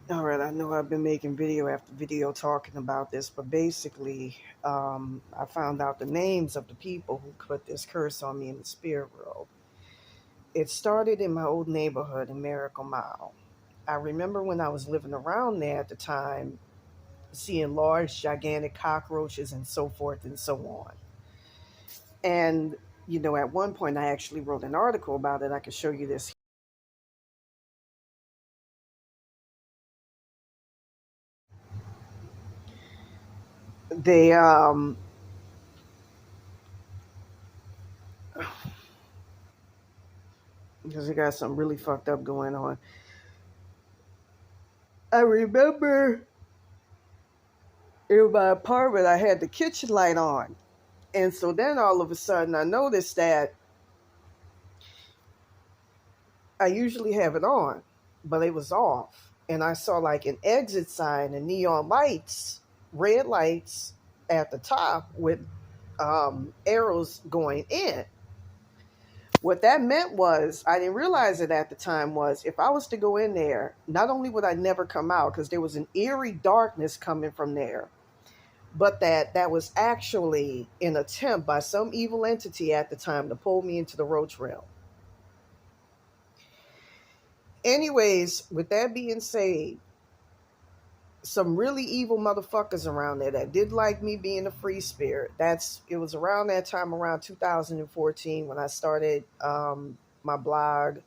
All right, I know I've been making video after video talking about this, but basically, I found out the names of the people who put this curse on me in the spirit world. It started in my old neighborhood in Miracle Mile. I remember when I was living around there at the time, seeing large, gigantic cockroaches and so forth and so on. And, at one point, I actually wrote an article about it. I could show you this. They, because they got something really fucked up going on. I remember in my apartment, I had the kitchen light on. And so then all of a sudden, I noticed that I usually have it on, but it was off. And I saw like an exit sign and neon lights, red lights at the top with arrows going in. What that meant was, I didn't realize it at the time, was if I was to go in there, not only would I never come out because there was an eerie darkness coming from there, but that was actually an attempt by some evil entity at the time to pull me into the roach realm. Anyways, with that being said, some really evil motherfuckers around there that did like me being a free spirit. It was around that time, around 2014, when I started my blog,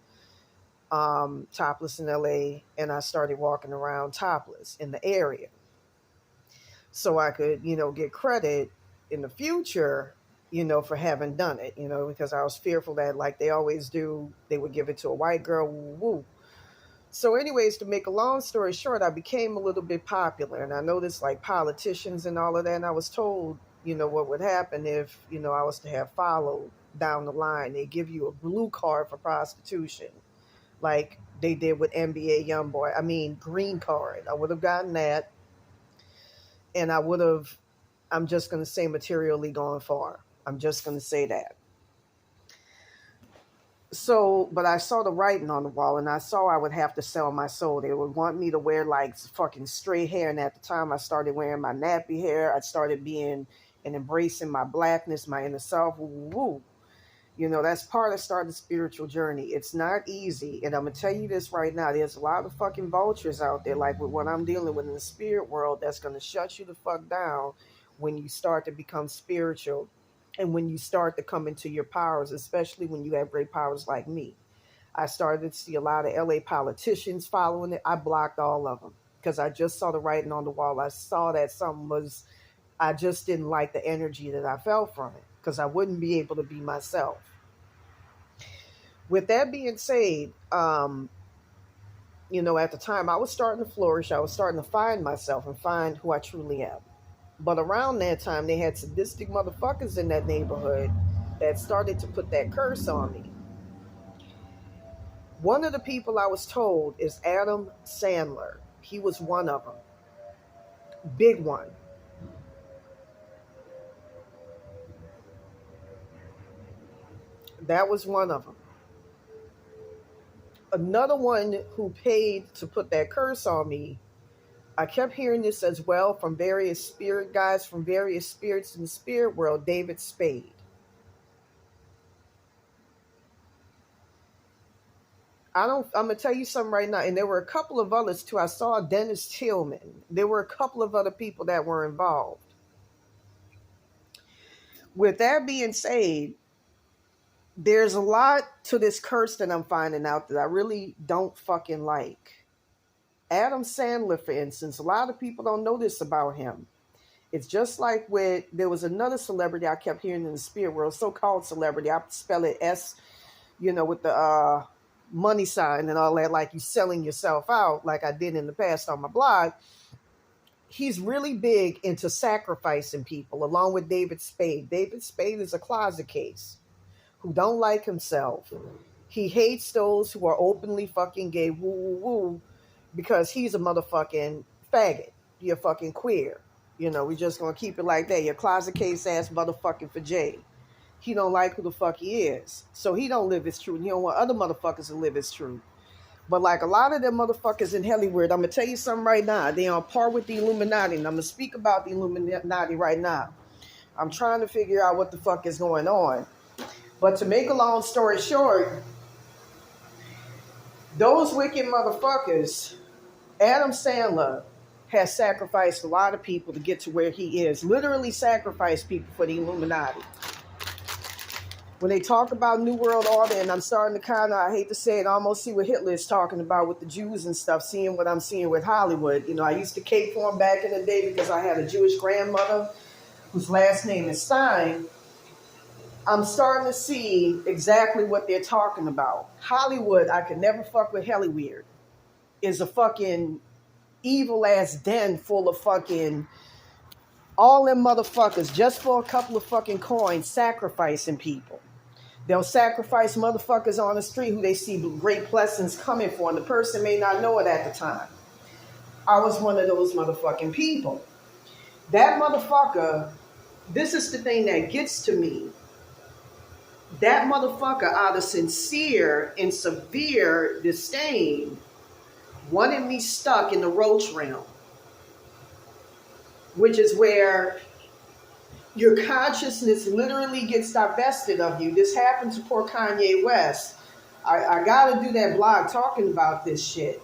Topless in LA, and I started walking around topless in the area. So I could, get credit in the future, for having done it, because I was fearful that, like they always do, they would give it to a white girl, woo woo. So, anyways, to make a long story short, I became a little bit popular, and I noticed like politicians and all of that. And I was told, what would happen if, I was to have followed down the line. They give you a blue card for prostitution, like they did with NBA YoungBoy. I mean, green card. I would have gotten that, and I would have. I'm just going to say materially gone far. I'm just going to say that. So, but I saw the writing on the wall, and I saw I would have to sell my soul. They would want me to wear like fucking straight hair, and at the time I started wearing my nappy hair. I started being and embracing my blackness, my inner self. Woo. That's part of starting the spiritual journey. It's not easy, and I'm gonna tell you this right now. There's a lot of fucking vultures out there, like with what I'm dealing with in the spirit world, that's gonna shut you the fuck down when you start to become spiritual and when you start to come into your powers, especially when you have great powers like me. I started to see a lot of LA politicians following it. I blocked all of them because I just saw the writing on the wall. I saw that something was, I just didn't like the energy that I felt from it because I wouldn't be able to be myself. With that being said, at the time I was starting to flourish. I was starting to find myself and find who I truly am. But around that time, they had sadistic motherfuckers in that neighborhood that started to put that curse on me. One of the people I was told is Adam Sandler. He was one of them. Big one. That was one of them. Another one who paid to put that curse on me, I kept hearing this as well from various spirit guys, from various spirits in the spirit world, David Spade. I'm gonna tell you something right now, and there were a couple of others too. I saw Dennis Tillman. There were a couple of other people that were involved. With that being said, there's a lot to this curse that I'm finding out that I really don't fucking like. Adam Sandler, for instance, a lot of people don't know this about him. It's just like there was another celebrity I kept hearing in the spirit world, so-called celebrity. I spell it S, with the money sign and all that, like you selling yourself out, like I did in the past on my blog. He's really big into sacrificing people, along with David Spade. David Spade is a closet case who don't like himself. He hates those who are openly fucking gay, woo woo woo, because he's a motherfucking faggot. You're fucking queer. We just gonna keep it like that. Your closet case ass motherfucking for Jay. He don't like who the fuck he is. So he don't live his truth. He don't want other motherfuckers to live his truth. But like a lot of them motherfuckers in Hollywood, I'm gonna tell you something right now. They on par with the Illuminati, and I'm gonna speak about the Illuminati right now. I'm trying to figure out what the fuck is going on. But to make a long story short, those wicked motherfuckers, Adam Sandler has sacrificed a lot of people to get to where he is. Literally sacrificed people for the Illuminati. When they talk about New World Order, and I'm starting to kind of, I hate to say it, almost see what Hitler is talking about with the Jews and stuff, seeing what I'm seeing with Hollywood. You know, I used to cape for him back in the day because I had a Jewish grandmother whose last name is Stein. I'm starting to see exactly what they're talking about. Hollywood, I could never fuck with Hollywood, is a fucking evil ass den full of fucking all them motherfuckers just for a couple of fucking coins sacrificing people. They'll sacrifice motherfuckers on the street who they see great blessings coming for, and the person may not know it at the time. I was one of those motherfucking people. That motherfucker, this is the thing that gets to me. That motherfucker, out of sincere and severe disdain, wanted me stuck in the roach realm, which is where your consciousness literally gets divested of you. This happened to poor Kanye West. I got to do that blog talking about this shit.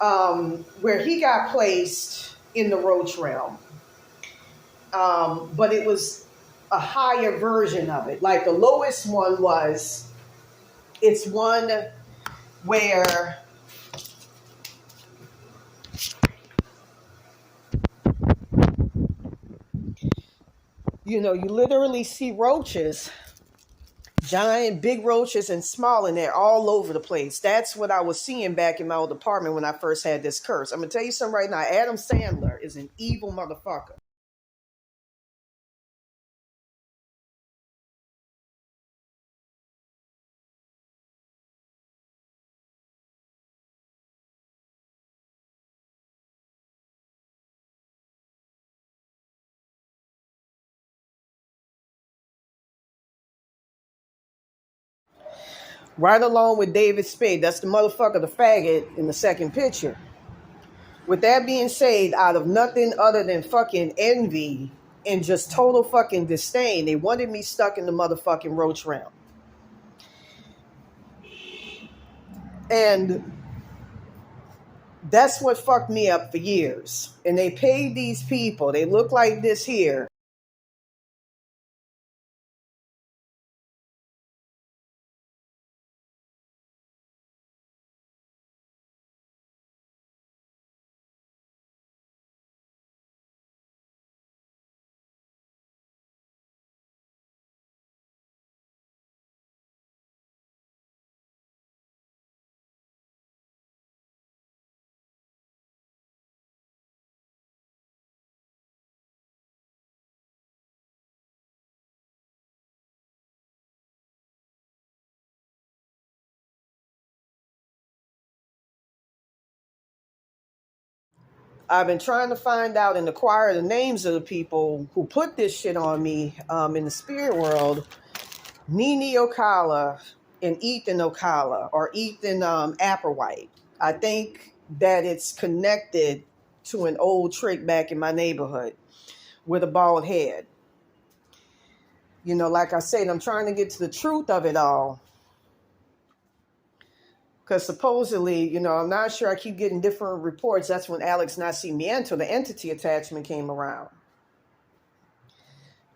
Where he got placed in the roach realm. But it was a higher version of it. Like the lowest one was, it's one where you know, you literally see roaches, giant, big roaches and small, and they're all over the place. That's what I was seeing back in my old apartment when I first had this curse. I'm going to tell you something right now. Adam Sandler is an evil motherfucker. Right along with David Spade. That's the motherfucker, the faggot in the second picture. With that being said, out of nothing other than fucking envy and just total fucking disdain, they wanted me stuck in the motherfucking roach realm. And that's what fucked me up for years. And they paid these people, they look like this here. I've been trying to find out and acquire the names of the people who put this shit on me in the spirit world. Nene Occala and Ethan Occala, or Ethan Applewhite. I think that it's connected to an old trick back in my neighborhood with a bald head. You know, like I said, I'm trying to get to the truth of it all. Because supposedly, you know, I'm not sure, I keep getting different reports. That's when Alex Nascimento, the entity attachment, came around.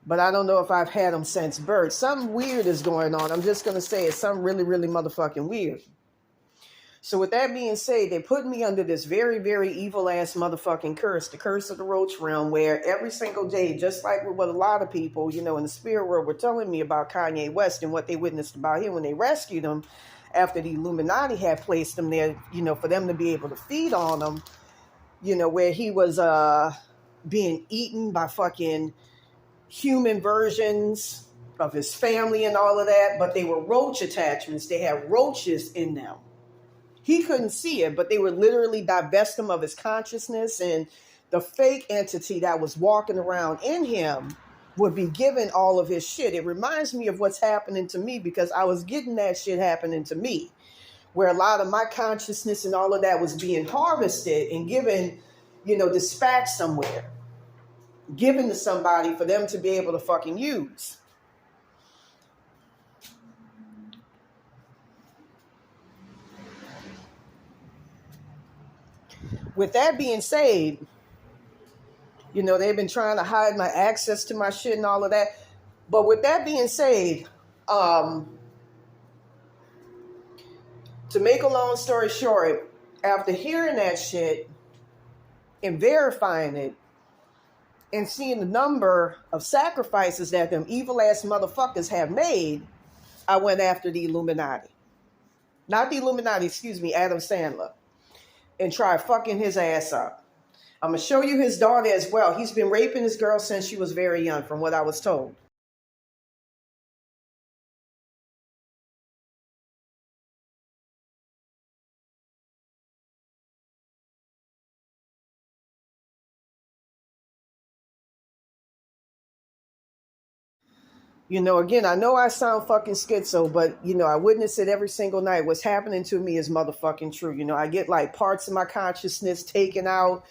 But I don't know if I've had him since birth. Something weird is going on. I'm just going to say it's something really, really motherfucking weird. So with that being said, they put me under this very, very evil ass motherfucking curse, the curse of the roach realm, where every single day, just like what a lot of people, you know, in the spirit world were telling me about Kanye West and what they witnessed about him when they rescued him after the Illuminati had placed him there, you know, for them to be able to feed on him, you know, where he was being eaten by fucking human versions of his family and all of that, but they were roach attachments. They had roaches in them. He couldn't see it, but they would literally divest him of his consciousness, and the fake entity that was walking around in him would be given all of his shit. It reminds me of what's happening to me because I was getting that shit happening to me. where a lot of my consciousness and all of that was being harvested and given, dispatched somewhere, given to somebody for them to be able to fucking use. With that being said, they've been trying to hide my access to my shit and all of that. But with that being said, to make a long story short, after hearing that shit and verifying it and seeing the number of sacrifices that them evil ass motherfuckers have made, I went after the Illuminati. Not the Illuminati, excuse me, Adam Sandler. And tried fucking his ass up. I'm going to show you his daughter as well. He's been raping this girl since she was very young, from what I was told. Again, I know I sound fucking schizo, but, I witness it every single night. What's happening to me is motherfucking true. I get like parts of my consciousness taken out,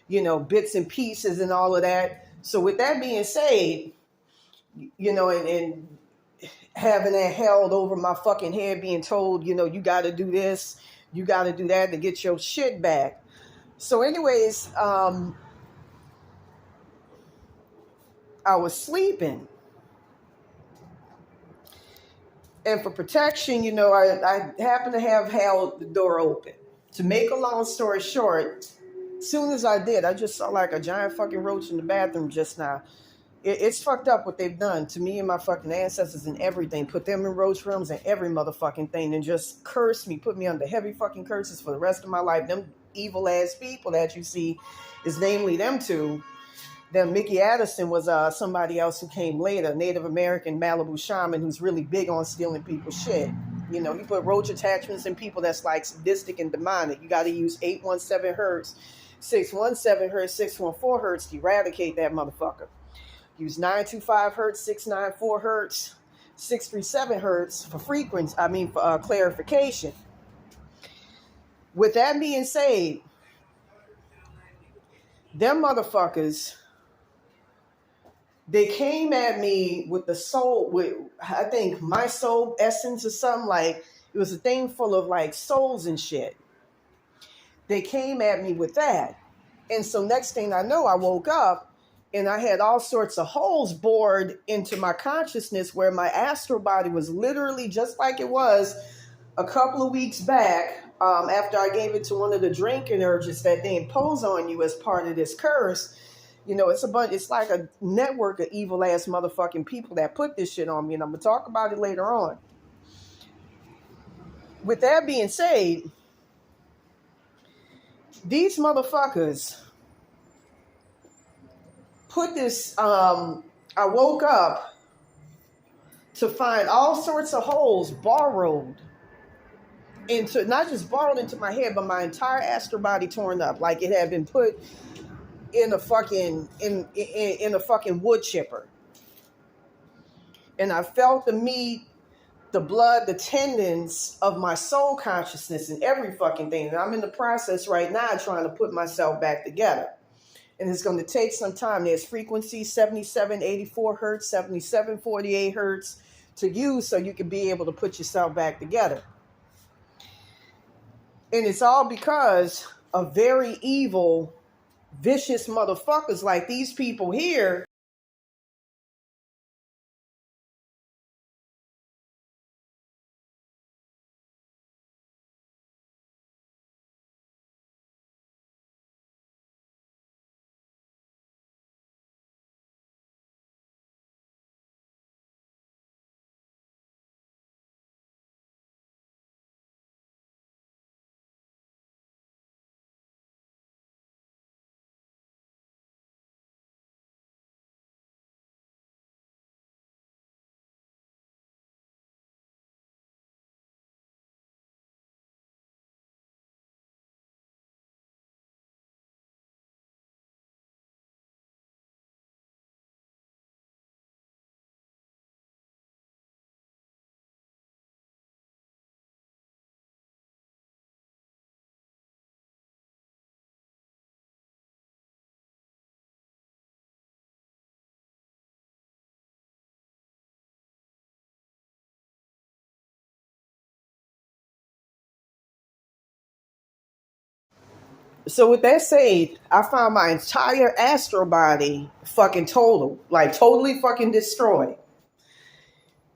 bits and pieces and all of that. So with that being said, and having that held over my fucking head, being told, you got to do this, you got to do that to get your shit back. So anyways, I was sleeping. And for protection, I happened to have held the door open. To make a long story short, as soon as I did, I just saw like a giant fucking roach in the bathroom just now. It's fucked up what they've done to me and my fucking ancestors and everything. Put them in roach rooms and every motherfucking thing and just cursed me, put me under heavy fucking curses for the rest of my life. Them evil ass people that you see is namely them two. Then Mickey Addison was somebody else who came later, Native American Malibu shaman who's really big on stealing people's shit. He put roach attachments in people that's like sadistic and demonic. You got to use 817 hertz, 617 hertz, 614 hertz to eradicate that motherfucker. Use 925 hertz, 694 hertz, 637 hertz for frequency. For clarification. With that being said, them motherfuckers, they came at me with the soul, with I think my soul essence or something, like it was a thing full of like souls and shit. They came at me with that. And so next thing I know, I woke up and I had all sorts of holes bored into my consciousness where my astral body was literally just like it was a couple of weeks back, after I gave it to one of the drinking urges that they impose on you as part of this curse. It's like a network of evil ass motherfucking people that put this shit on me, and I'm gonna talk about it later on. With that being said, these motherfuckers put this, I woke up to find all sorts of holes borrowed into, not just borrowed into my head, but my entire astral body torn up, like it had been put in a fucking in a fucking wood chipper. And I felt the meat, the blood, the tendons of my soul consciousness and every fucking thing. And I'm in the process right now trying to put myself back together. And it's going to take some time. There's frequency 7784 hertz, 7748 hertz to use so you can be able to put yourself back together. And it's all because of very evil, vicious motherfuckers like these people here So with that said, I found my entire astral body fucking total, like totally fucking destroyed.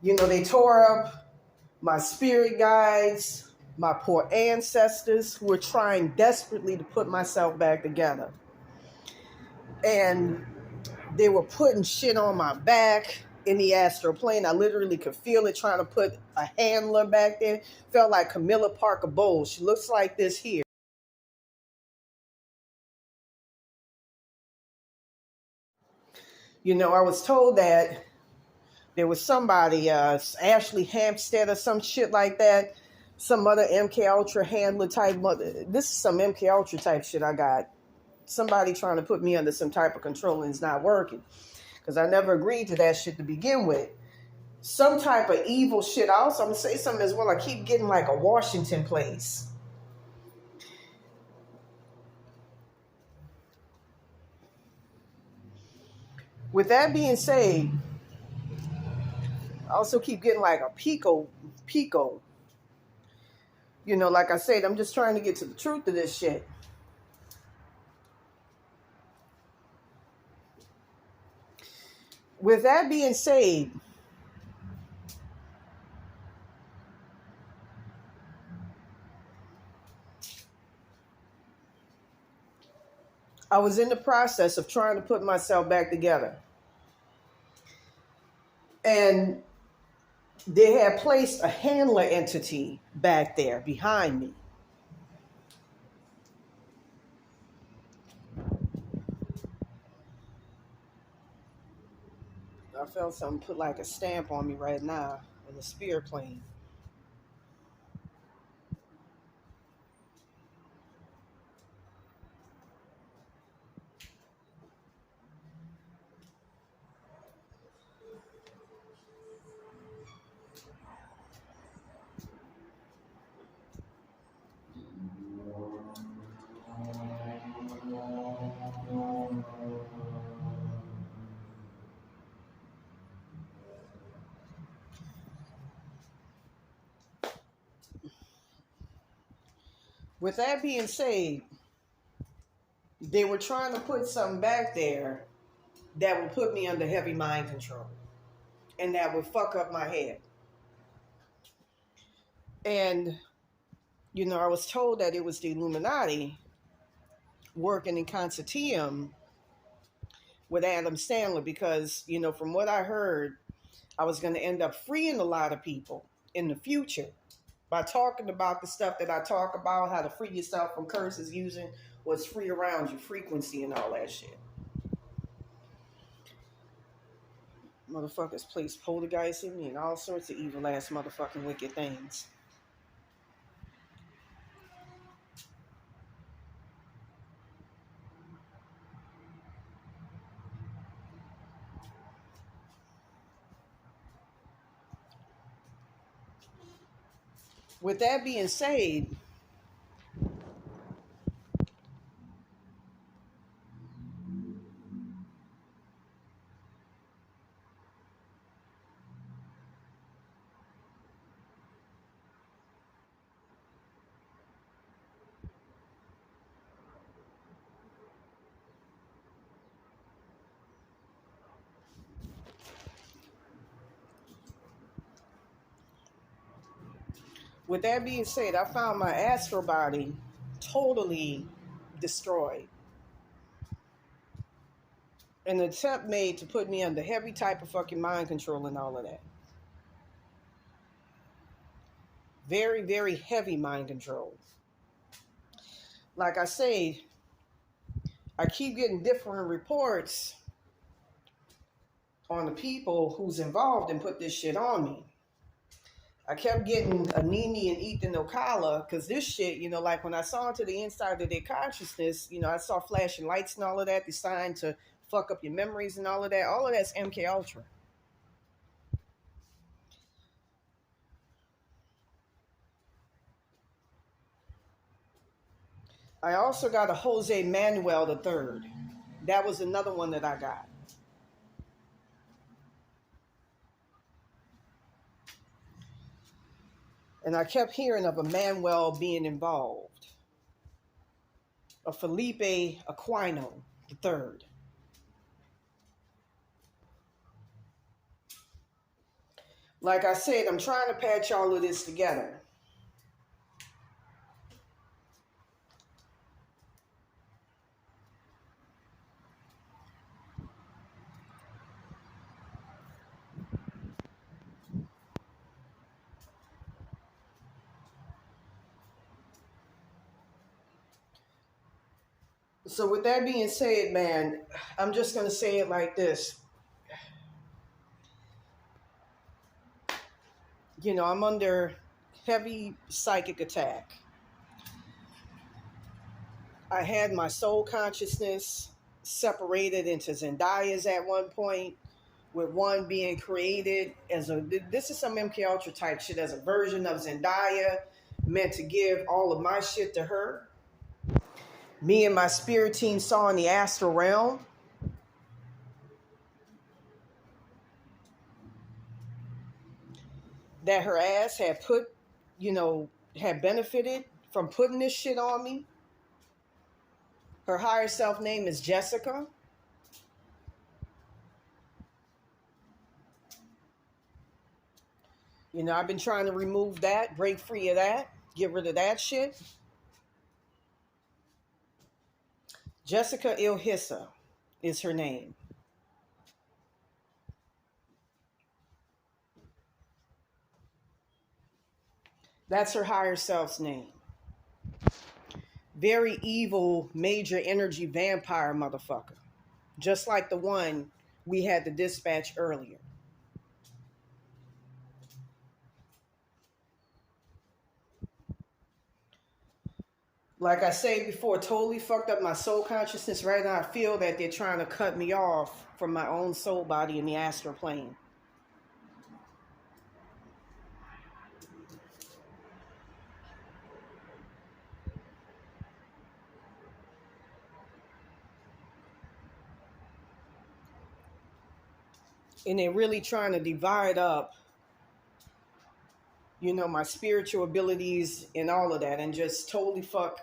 You know, they tore up my spirit guides, my poor ancestors who were trying desperately to put myself back together. And they were putting shit on my back in the astral plane. I literally could feel it trying to put a handler back there. Felt like Camilla Parker Bowles. She looks like this here. You know, I was told that there was somebody, Ashley Hampstead or some shit like that, some other MK Ultra handler type. This is some MK Ultra type shit I got. Somebody trying to put me under some type of control and it's not working. Because I never agreed to that shit to begin with. Some type of evil shit. Also, I'm going to say something as well. I keep getting like a Washington place. With that being said, I also keep getting like a Pico. You know, like I said, I'm just trying to get to the truth of this shit. With that being said, I was in the process of trying to put myself back together. And they had placed a handler entity back there behind me. I felt something put like a stamp on me right now in the spirit plane. With that being said, they were trying to put something back there that would put me under heavy mind control and that would fuck up my head. And, you know, I was told that it was the Illuminati working in consortium with Adam Sandler because, you know, from what I heard, I was going to end up freeing a lot of people in the future by talking about the stuff that I talk about, how to free yourself from curses using what's free around you, frequency and all that shit. Motherfuckers place poltergeist in me and all sorts of evil ass motherfucking wicked things. With that being said, I found my astral body totally destroyed. An attempt made to put me under heavy type of fucking mind control and all of that. Very, very heavy mind control. Like I say, I keep getting different reports on the people who's involved and put this shit on me. I kept getting a Nene and Ethan Occala because this shit, you know, like when I saw into the inside of their consciousness, you know, I saw flashing lights and all of that designed to fuck up your memories and all of that. All of that's MK Ultra. I also got a Jose Manuel the Third. That was another one that I got. And I kept hearing of a Manuel being involved. a Felipe Aquino III. Like I said, I'm trying to patch all of this together. So with that being said, man, I'm just going to say it like this. You know, I'm under heavy psychic attack. I had my soul consciousness separated into Zendayas at one point, with one being created as a, this is some MK Ultra type shit, as a version of Zendaya, meant to give all of my shit to her. Me and my spirit team saw in the astral realm that her ass had put, had benefited from putting this shit on me. Her higher self name is Jessica. You know, I've been trying to remove that, break free of that, get rid of that shit. Jessica Ilhissa is her name. That's her higher self's name. Very evil, major energy vampire motherfucker. Just like the one we had to dispatch earlier. Like I said before, totally fucked up my soul consciousness. Right now I feel that they're trying to cut me off from my own soul body in the astral plane. And they're really trying to divide up, my spiritual abilities and all of that, and just totally fuck.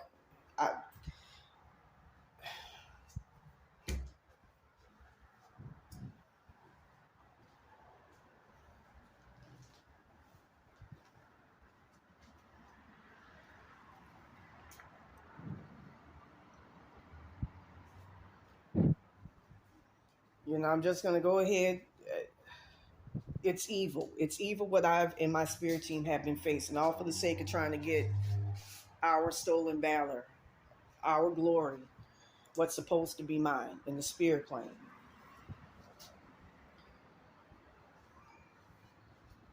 I'm just going to go ahead. It's evil. It's evil what I've and my spirit team have been facing, all for the sake of trying to get our stolen valor, our glory, what's supposed to be mine in the spirit plane.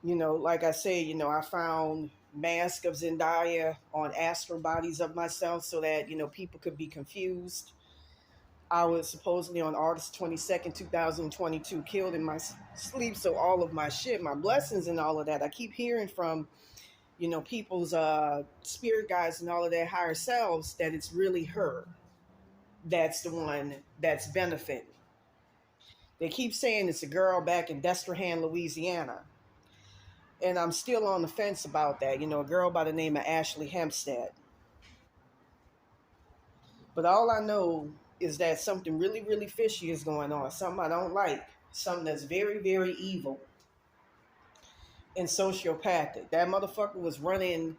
Like I say, I found mask of Zendaya on astral bodies of myself so that, people could be confused. I was supposedly on August 22nd, 2022, killed in my sleep. So all of my shit, my blessings and all of that, I keep hearing from, people's spirit guides and all of their higher selves that it's really her that's the one that's benefiting. They keep saying it's a girl back in Destrehan, Louisiana. And I'm still on the fence about that. A girl by the name of Ashley Hempstead. But all I know is that something really, really fishy is going on. Something I don't like. Something that's very, very evil and sociopathic. That motherfucker was running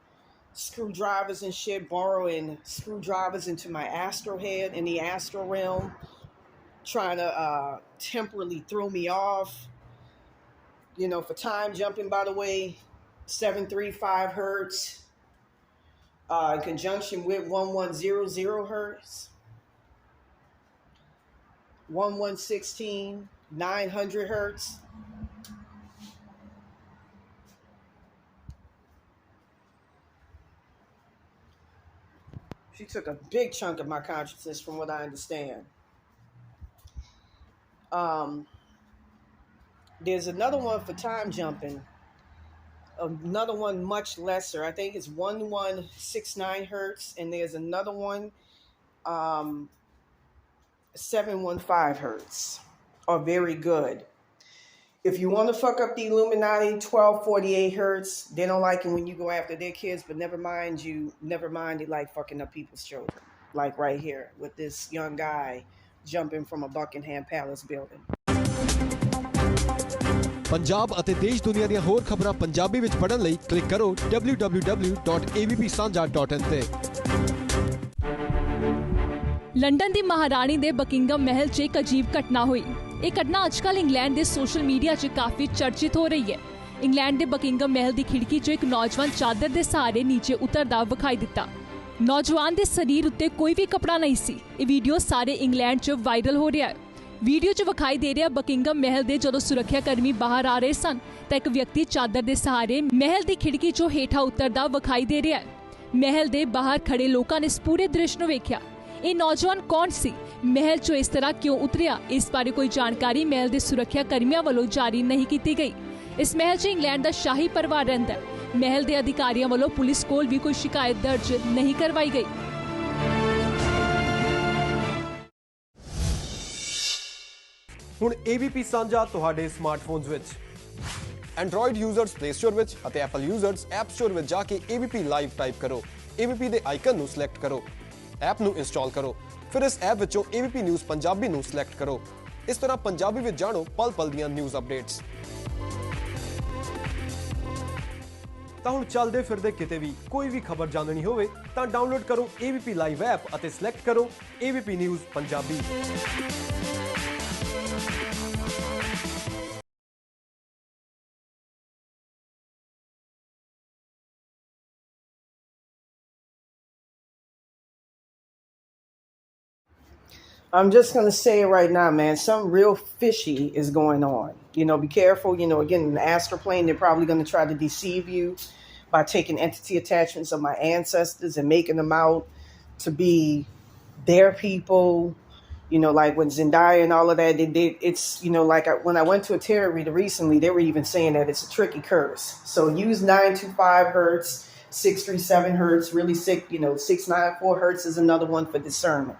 screwdrivers and shit, borrowing screwdrivers into my astral head in the astral realm, trying to temporarily throw me off. For time jumping, by the way, 735 hertz. In conjunction with 1100 hertz, 1116, 900 hertz. She took a big chunk of my consciousness from what I understand. There's another one for time jumping. Another one much lesser. I think it's 1169 hertz, and there's another one 715 hertz are very good. If you want to fuck up the Illuminati, 1248 hertz, they don't like it when you go after their kids, but never mind they like fucking up people's children. like right here with this young guy jumping from a Buckingham Palace building. Punjab ਅਤੇ ਦੇਸ਼ ਦੁਨੀਆ ਦੀਆਂ ਹੋਰ ਖਬਰਾਂ ਪੰਜਾਬੀ ਵਿੱਚ ਪੜ੍ਹਨ ਲਈ click ਕਰੋ www.abpsanja.in ਤੇ। ਲੰਡਨ ਦੀ ਮਹਾਰਾਣੀ ਦੇ ਬਕਿੰਗਮ ਮਹਿਲ 'ਚ ਇੱਕ ਅਜੀਬ ਘਟਨਾ ਹੋਈ। ਇਹ ਘਟਨਾ ਅੱਜਕੱਲ੍ਹ ਇੰਗਲੈਂਡ ਦੇ ਸੋਸ਼ਲ ਮੀਡੀਆ 'ਚ ਕਾਫੀ ਚਰਚਿਤ ਹੋ ਰਹੀ ਹੈ। ਇੰਗਲੈਂਡ ਦੇ ਬਕਿੰਗਮ ਮਹਿਲ ਦੀ ਖਿੜਕੀ 'ਚੋਂ ਇੱਕ ਨੌਜਵਾਨ ਚਾਦਰ ਦੇ ਸਹਾਰੇ ਨੀਚੇ ਉਤਰਦਾ ਵਿਖਾਈ ਦਿੱਤਾ। ਨੌਜਵਾਨ ਦੇ ਸਰੀਰ ਉੱਤੇ ਕੋਈ ਵੀ ਕੱਪੜਾ ਨਹੀਂ ਸੀ। ਇਹ ਵੀਡੀਓ ਸਾਰੇ ਇੰਗਲੈਂਡ 'ਚ ਵਾਇਰਲ ਹੋ ਰਿਹਾ ਹੈ। ਵੀਡੀਓ 'ਚ ਵਿਖਾਈ ਦੇ ਰਿਹਾ ਬਕਿੰਗਮ ਮਹਿਲ ਦੇ ਜਦੋਂ ਸੁਰੱਖਿਆ ਕਰਮੀ ਬਾਹਰ ਆ ਰਹੇ ਸਨ ਤਾਂ ਇੱਕ ਵਿਅਕਤੀ ਚਾਦਰ ਦੇ ਸਹਾਰੇ ਮਹਿਲ ਦੀ ਖਿੜਕੀ 'ਚੋਂ ਹੇਠਾਂ ਉਤਰਦਾ ਵਿਖਾਈ ਦੇ ਰਿਹਾ ਹੈ। ਮਹਿਲ ਦੇ ਬਾਹਰ ਖੜੇ ਲੋਕਾਂ ਨੇ ਇਸ ਪੂਰੇ ਦ੍ਰਿਸ਼ ਨੂੰ ਵੇਖਿਆ। ਇਹ ਨੌਜਵਾਨ ਕੌਣ ਸੀ? ਮਹਿਲ 'ਚੋਂ ਇਸ ਤਰ੍ਹਾਂ ਕਿਉਂ ਉਤਰਿਆ? ਇਸ ਬਾਰੇ ਕੋਈ ਜਾਣਕਾਰੀ ਮਹਿਲ ਦੇ ਸੁਰੱਖਿਆ ਕਰਮੀਆਂ ਵੱਲੋਂ ਜਾਰੀ ਨਹੀਂ ਕੀਤੀ ਗਈ। ਇਸ ਮਹਿਲ 'ਚ ਇੰਗਲੈਂਡ ਦਾ ਸ਼ਾਹੀ ਪਰਿਵਾਰ ਰਹਿੰਦਾ ਹੈ। ਮਹਿਲ ਦੇ ਅਧਿਕਾਰੀਆਂ ਵੱਲੋਂ ਪੁਲਿਸ ਕੋਲ ਵੀ ਕੋਈ ਸ਼ਿਕਾਇਤ ਦਰਜ ਨਹੀਂ ਕਰਵਾਈ ਗਈ। ਹੁਣ ABP ਸਾਂਝਾ ਤੁਹਾਡੇ ਸਮਾਰਟਫੋਨਸ ਵਿੱਚ। ਐਂਡਰੋਇਡ ਯੂਜ਼ਰਸ ਪਲੇ ਸਟੋਰ ਵਿੱਚ ਅਤੇ ਐਪਲ ਯੂਜ਼ਰਸ ਐਪ ਸਟੋਰ ਵਿੱਚ ਜਾ ਕੇ ABP ਲਾਈਵ ਟਾਈਪ ਕਰੋ। ABP ਦੇ ਆਈਕਨ ਨੂੰ ਸਿਲੈਕਟ ਕਰੋ, ਐਪ ਨੂੰ ਇੰਸਟਾਲ ਕਰੋ, ਫਿਰ ਇਸ ਐਪ ਵਿੱਚੋਂ ABP ਨਿਊਜ਼ ਪੰਜਾਬੀ ਨੂੰ ਸਿਲੈਕਟ ਕਰੋ। ਇਸ ਤਰ੍ਹਾਂ ਪੰਜਾਬੀ ਵਿੱਚ ਜਾਣੋ ਪਲ ਪਲ ਦੀਆਂ ਨਿਊਜ਼ ਅਪਡੇਟਸ। ਤਾਂ ਹੁਣ ਚੱਲਦੇ ਫਿਰਦੇ ਕਿਤੇ ਵੀ ਕੋਈ ਵੀ ਖਬਰ ਜਾਣਨੀ ਹੋਵੇ ਤਾਂ ਡਾਊਨਲੋਡ ਕਰੋ ABP ਲਾਈਵ ਐਪ ਅਤੇ ਸਿਲੈਕਟ ਕਰੋ ABP news Punjabi. I'm just going to say it right now, man. Something real fishy is going on. Be careful. Again, in the astral plane, they're probably going to try to deceive you by taking entity attachments of my ancestors and making them out to be their people. Like with Zendaya and all of that, it's, like when I went to a tarot reader recently, they were even saying that it's a tricky curse. So use 925 hertz, 637 hertz, really sick, 694 hertz is another one for discernment.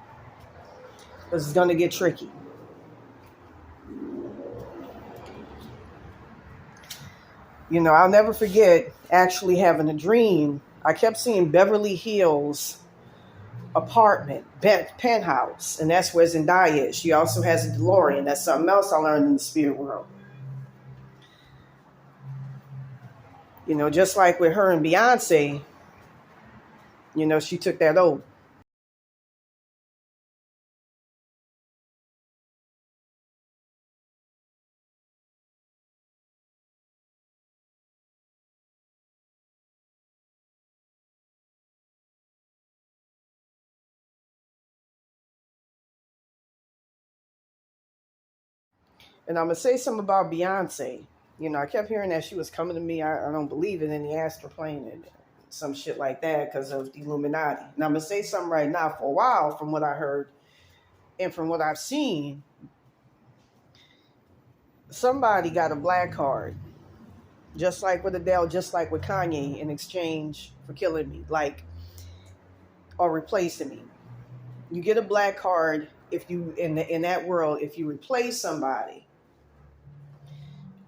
It's going to get tricky. I'll never forget actually having a dream. I kept seeing Beverly Hills apartment, penthouse, and that's where Zendaya is. She also has a DeLorean. That's something else I learned in the spirit world. Just like with her and Beyonce, she took that over. And I'm going to say something about Beyonce. I kept hearing that she was coming to me. I don't believe it in the astral plane and some shit like that because of the Illuminati. And I'm going to say something right now. For a while, from what I heard and from what I've seen, somebody got a black card. Just like with Adele, just like with Kanye, in exchange for killing me, or replacing me. You get a black card if you, in that world, if you replace somebody,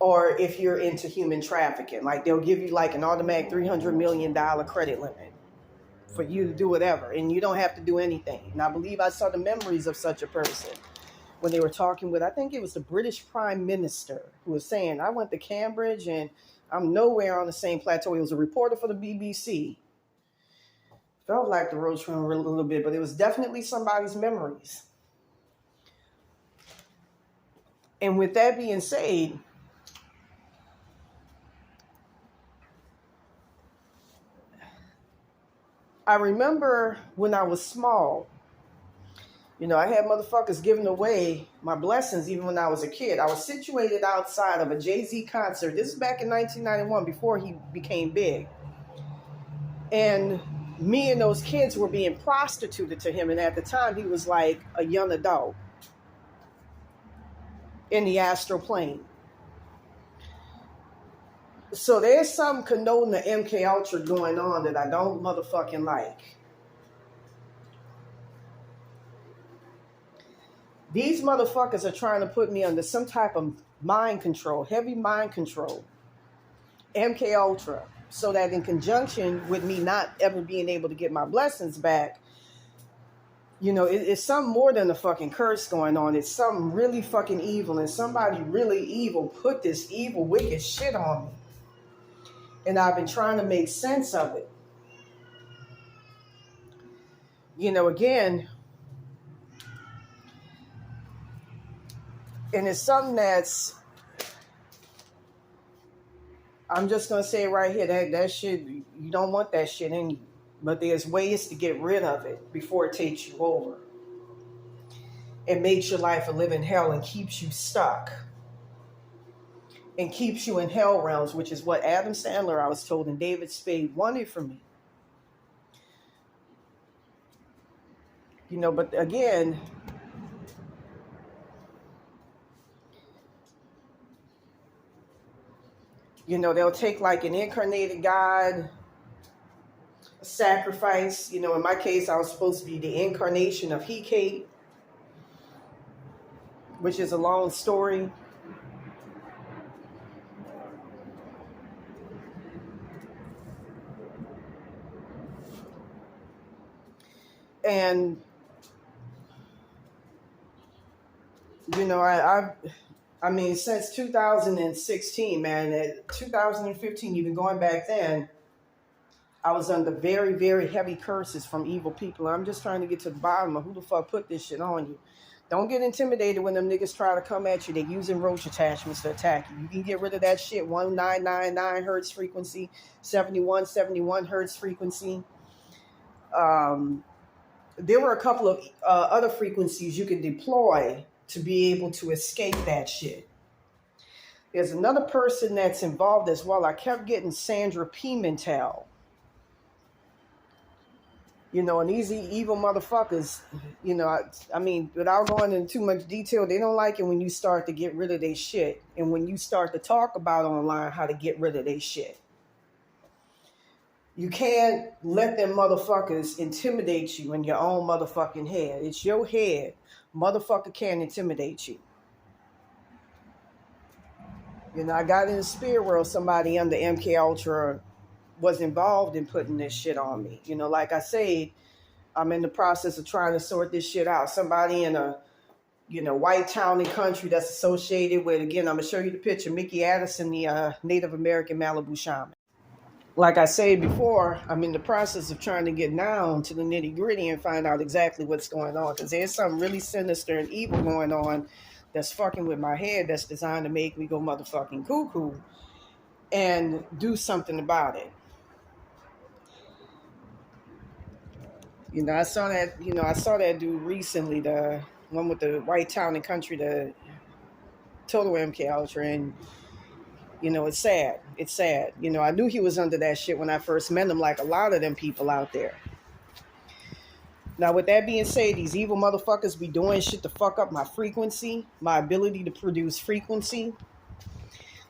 or if you're into human trafficking, they'll give you an automatic $300 million credit limit for you to do whatever, and you don't have to do anything. And I believe I saw the memories of such a person when they were talking with, I think it was the British Prime Minister, who was saying, I went to Cambridge and I'm nowhere on the same plateau. He was a reporter for the BBC. Felt like the road train a little bit, but it was definitely somebody's memories. And with that being said, I remember when I was small, I had motherfuckers giving away my blessings even when I was a kid. I was situated outside of a Jay-Z concert. This is back in 1991 before he became big. And me and those kids were being prostituted to him. And at the time, he was like a young adult in the astral plane. So there's some connoting the MK Ultra going on that I don't motherfucking like. These motherfuckers are trying to put me under some type of mind control, heavy mind control, MK Ultra, so that in conjunction with me not ever being able to get my blessings back, You know, it's something more than a fucking curse going on. It's something really fucking evil, and somebody really evil put this evil, wicked shit on me. And I've been trying to make sense of it. You know, again, and it's something that's, I'm just going to say it right here, that shit, you don't want that shit in you. But there's ways to get rid of it before it takes you over. It makes your life a living hell and keeps you stuck. And keeps you in hell realms, which is what Adam Sandler, I was told, and David Spade wanted from me. You know, but again, you know, they'll take like an incarnated God, a sacrifice. You know, in my case, I was supposed to be the incarnation of Hecate, which is a long story. And, you know, I mean, since 2016, man, 2015, even going back then, I was under very, very heavy curses from evil people. I'm just trying to get to the bottom of who the fuck put this shit on you. Don't get intimidated when them niggas try to come at you. They're using roach attachments to attack you. You can get rid of that shit. 1999 hertz frequency, 71 hertz frequency. There were a couple of other frequencies you could deploy to be able to escape that shit. There's another person that's involved as well. I kept getting Sandra Pimentel. You know, and these evil motherfuckers, you know, I mean, without going into too much detail, they don't like it when you start to get rid of their shit. And when you start to talk about online how to get rid of their shit. You can't let them motherfuckers intimidate you in your own motherfucking head. It's your head. Motherfucker can't intimidate you. You know, I got in the spirit world, somebody under MK Ultra was involved in putting this shit on me. You know, like I say, I'm in the process of trying to sort this shit out. Somebody in a, you know, white town and country that's associated with, again, I'm going to show you the picture, Mickey Addison, the Native American Malibu shaman. Like I said before, I'm in the process of trying to get down to the nitty gritty and find out exactly what's going on. Because there's something really sinister and evil going on that's fucking with my head, that's designed to make me go motherfucking cuckoo and do something about it. You know, I saw that dude recently, the one with the white town and country, the total MK Ultra, and you know, it's sad. It's sad. You know, I knew he was under that shit when I first met him, like a lot of them people out there. Now, with that being said, these evil motherfuckers be doing shit to fuck up my frequency, my ability to produce frequency.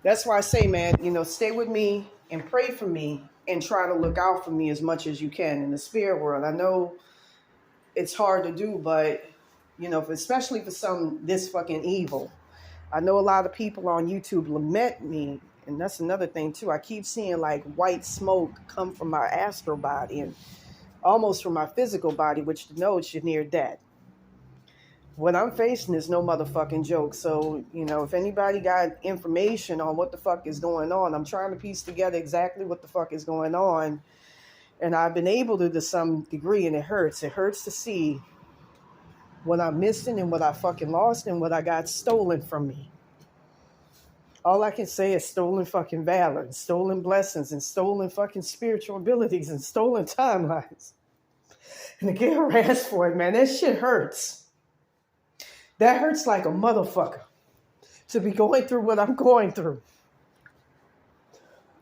That's why I say, man, you know, stay with me and pray for me and try to look out for me as much as you can in the spirit world. I know it's hard to do, but, you know, especially for some this fucking evil. I know a lot of people on YouTube lament me, and that's another thing too. I keep seeing like white smoke come from my astral body and almost from my physical body, which denotes you're near death. What I'm facing is no motherfucking joke. So, you know, if anybody got information on what the fuck is going on, I'm trying to piece together exactly what the fuck is going on. And I've been able to some degree, and it hurts. It hurts to see what I'm missing and what I fucking lost and what I got stolen from me. All I can say is stolen fucking valor and stolen blessings and stolen fucking spiritual abilities and stolen timelines. And to get harassed for it, man, that shit hurts. That hurts like a motherfucker to be going through what I'm going through.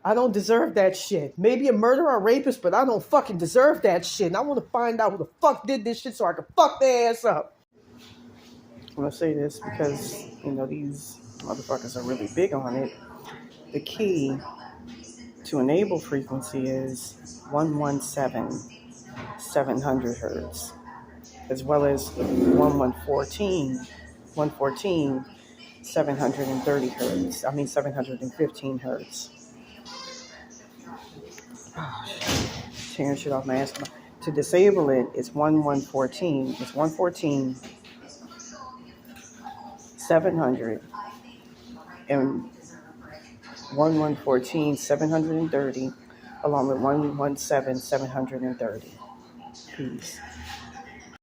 I don't deserve that shit. Maybe a murderer or rapist, but I don't fucking deserve that shit. And I want to find out who the fuck did this shit so I can fuck their ass up. I'm going to say this because, you know, these motherfuckers are really big on it. The key to enable frequency is 117,700 hertz, as well as 114, 730 hertz. 715 hertz. Oh, shit. Tearing shit off my ass. To disable it, it's 1114. It's 114 700 and 1114 730, along with 117 730. Peace.